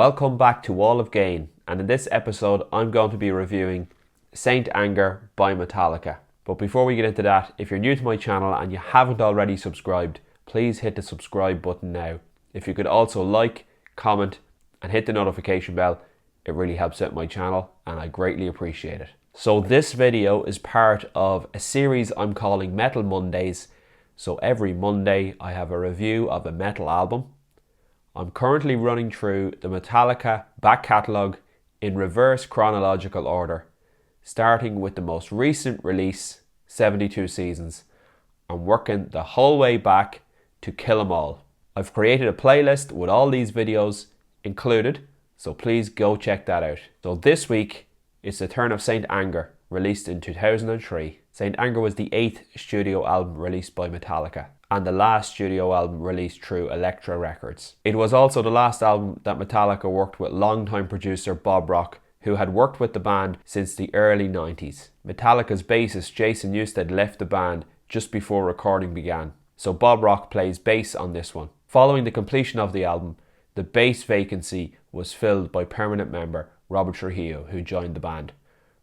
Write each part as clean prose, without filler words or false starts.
Welcome back to Wall of Gain, and in this episode I'm going to be reviewing Saint Anger by Metallica. But before we get into that, if you're new to my channel and you haven't already subscribed, please hit the subscribe button now. If you could also like, comment and hit the notification bell, it really helps out my channel and I greatly appreciate it. So this video is part of a series I'm calling Metal Mondays. So every Monday I have a review of a metal album. I'm currently running through the Metallica back catalogue in reverse chronological order, starting with the most recent release, 72 Seasons. I'm working the whole way back to Kill 'Em All. I've created a playlist with all these videos included, so please go check that out. So this week, it's the turn of Saint Anger, released in 2003. Saint Anger was the 8th studio album released by Metallica, and the last studio album released through Elektra Records. It was also the last album that Metallica worked with longtime producer Bob Rock, who had worked with the band since the early 90s. Metallica's bassist Jason Newsted left the band just before recording began, so Bob Rock plays bass on this one. Following the completion of the album, the bass vacancy was filled by permanent member Robert Trujillo, who joined the band.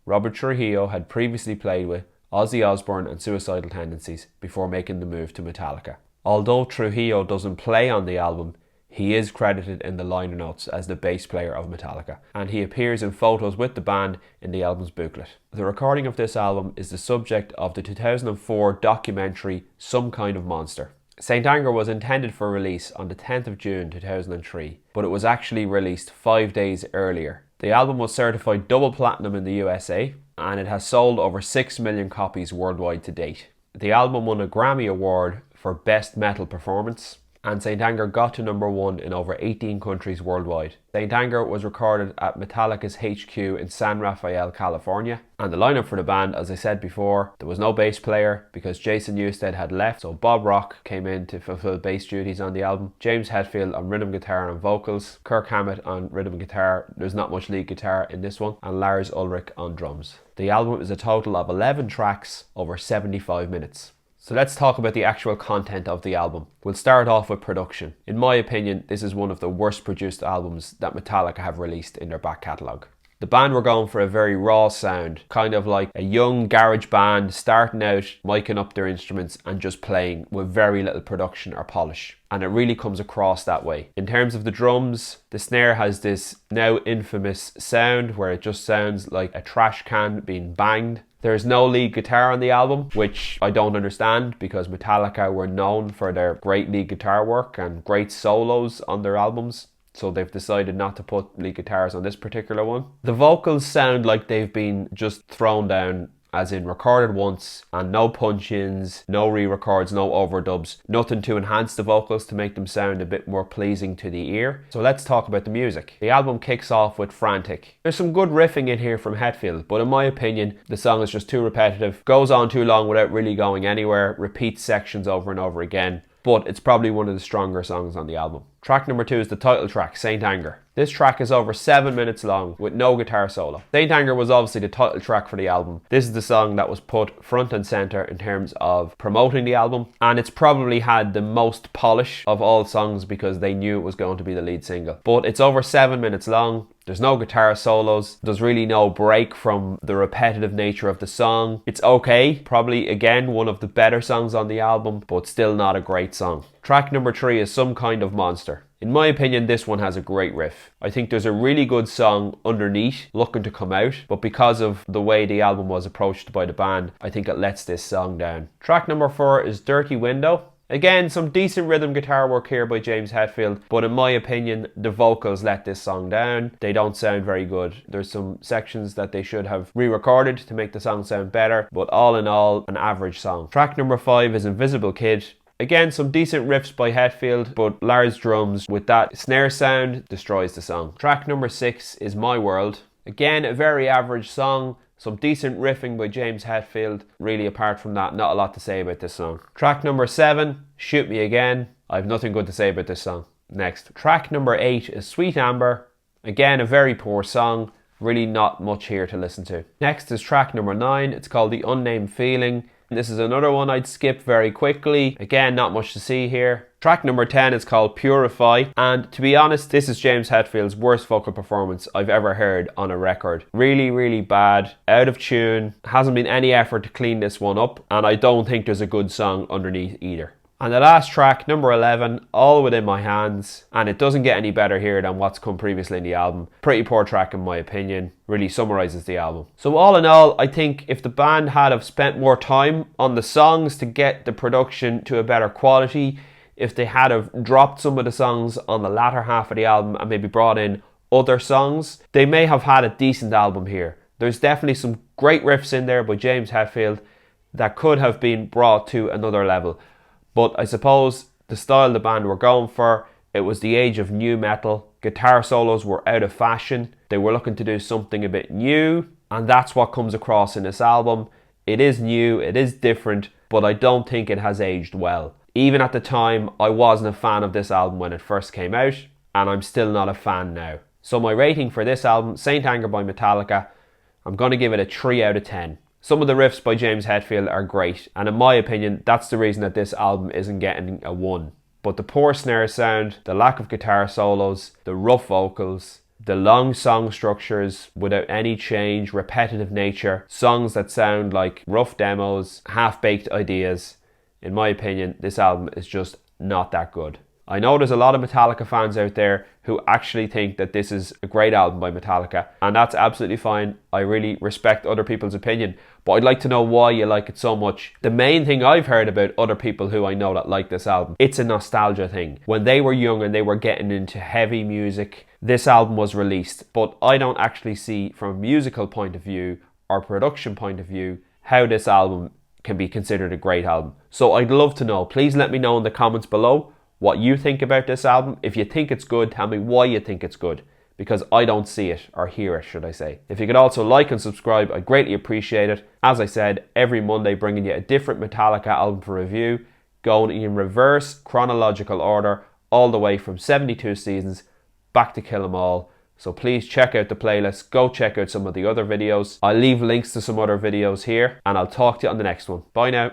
Robert Trujillo had previously played with Ozzy Osbourne and Suicidal Tendencies before making the move to Metallica. Although Trujillo doesn't play on the album, he is credited in the liner notes as the bass player of Metallica, and he appears in photos with the band in the album's booklet. The recording of this album is the subject of the 2004 documentary Some Kind of Monster. Saint Anger was intended for release on the 10th of June 2003, but it was actually released 5 days earlier. The album was certified double platinum in the USA, and it has sold over 6 million copies worldwide to date. The album won a Grammy Award for Best Metal Performance, and Saint Anger got to number 1 in over 18 countries worldwide. Saint Anger was recorded at Metallica's HQ in San Rafael, California. And the lineup for the band, as I said before, there was no bass player because Jason Newsted had left, so Bob Rock came in to fulfill bass duties on the album. James Hetfield on rhythm guitar and vocals, Kirk Hammett on rhythm guitar, there's not much lead guitar in this one, and Lars Ulrich on drums. The album is a total of 11 tracks over 75 minutes. So let's talk about the actual content of the album. We'll start off with production. In my opinion, this is one of the worst produced albums that Metallica have released in their back catalogue. The band were going for a very raw sound, kind of like a young garage band starting out, miking up their instruments and just playing with very little production or polish. And it really comes across that way. In terms of the drums, the snare has this now infamous sound where it just sounds like a trash can being banged. There's no lead guitar on the album, which I don't understand because Metallica were known for their great lead guitar work and great solos on their albums. So they've decided not to put lead guitars on this particular one. The vocals sound like they've been just thrown down, as in recorded once, and no punch-ins, no re-records, no overdubs, nothing to enhance the vocals to make them sound a bit more pleasing to the ear. So let's talk about the music. The album kicks off with Frantic. There's some good riffing in here from Hetfield, but in my opinion, the song is just too repetitive, goes on too long without really going anywhere, repeats sections over and over again, but it's probably one of the stronger songs on the album. Track number 2 is the title track, Saint Anger. This track is over 7 minutes long with no guitar solo. Saint Anger was obviously the title track for the album. This is the song that was put front and center in terms of promoting the album, and it's probably had the most polish of all songs because they knew it was going to be the lead single. But it's over 7 minutes long. There's no guitar solos. There's really no break from the repetitive nature of the song. It's okay, probably again one of the better songs on the album, but still not a great song. Track number 3 is Some Kind of Monster. In my opinion, this one has a great riff. I think there's a really good song underneath looking to come out, but because of the way the album was approached by the band, I think it lets this song down. Track number 4 is Dirty Window. Again, some decent rhythm guitar work here by James Hetfield, but in my opinion, the vocals let this song down. They don't sound very good. There's some sections that they should have re-recorded to make the song sound better, but all in all, an average song. Track number 5 is Invisible Kid. Again, some decent riffs by Hetfield, but Lars' drums with that snare sound destroys the song. Track number 6 is My World. Again, a very average song. Some decent riffing by James Hetfield. Really, apart from that, not a lot to say about this song. Track number 7, Shoot Me Again. I have nothing good to say about this song. Next, track number 8 is Sweet Amber. Again, a very poor song. Really not much here to listen to. Next is track number 9. It's called The Unnamed Feeling. This is another one I'd skip very quickly. Again, not much to see here. Track number 10 is called Purify, and to be honest, this is James Hetfield's worst vocal performance I've ever heard on a record. Really, really bad, out of tune, hasn't been any effort to clean this one up, and I don't think there's a good song underneath either. And the last track, number 11, All Within My Hands, and it doesn't get any better here than what's come previously in the album. Pretty poor track in my opinion, really summarises the album. So all in all, I think if the band had have spent more time on the songs to get the production to a better quality, if they had have dropped some of the songs on the latter half of the album and maybe brought in other songs, they may have had a decent album here. There's definitely some great riffs in there by James Hetfield that could have been brought to another level. But I suppose the style the band were going for, it was the age of new metal. Guitar solos were out of fashion. They were looking to do something a bit new, and that's what comes across in this album. It is new, it is different, but I don't think it has aged well. Even at the time, I wasn't a fan of this album when it first came out, and I'm still not a fan now. So my rating for this album, Saint Anger by Metallica, I'm going to give it a 3 out of 10. Some of the riffs by James Hetfield are great, and in my opinion, that's the reason that this album isn't getting a 1. But the poor snare sound, the lack of guitar solos, the rough vocals, the long song structures without any change, repetitive nature, songs that sound like rough demos, half-baked ideas. In my opinion, this album is just not that good. I know there's a lot of Metallica fans out there who actually think that this is a great album by Metallica, and that's absolutely fine. I really respect other people's opinion, but I'd like to know why you like it so much. The main thing I've heard about other people who I know that like this album, it's a nostalgia thing. When they were young and they were getting into heavy music, this album was released, but I don't actually see from a musical point of view or production point of view how this album can be considered a great album. So I'd love to know. Please let me know in the comments below what you think about this album. If you think it's good, tell me why you think it's good, because I don't see it, or hear it, should I say. If you could also like and subscribe, I'd greatly appreciate it. As I said, every Monday bringing you a different Metallica album for review, going in reverse chronological order, all the way from 72 Seasons back to Kill 'Em All. So please check out the playlist, go check out some of the other videos. I'll leave links to some other videos here, and I'll talk to you on the next one. Bye now.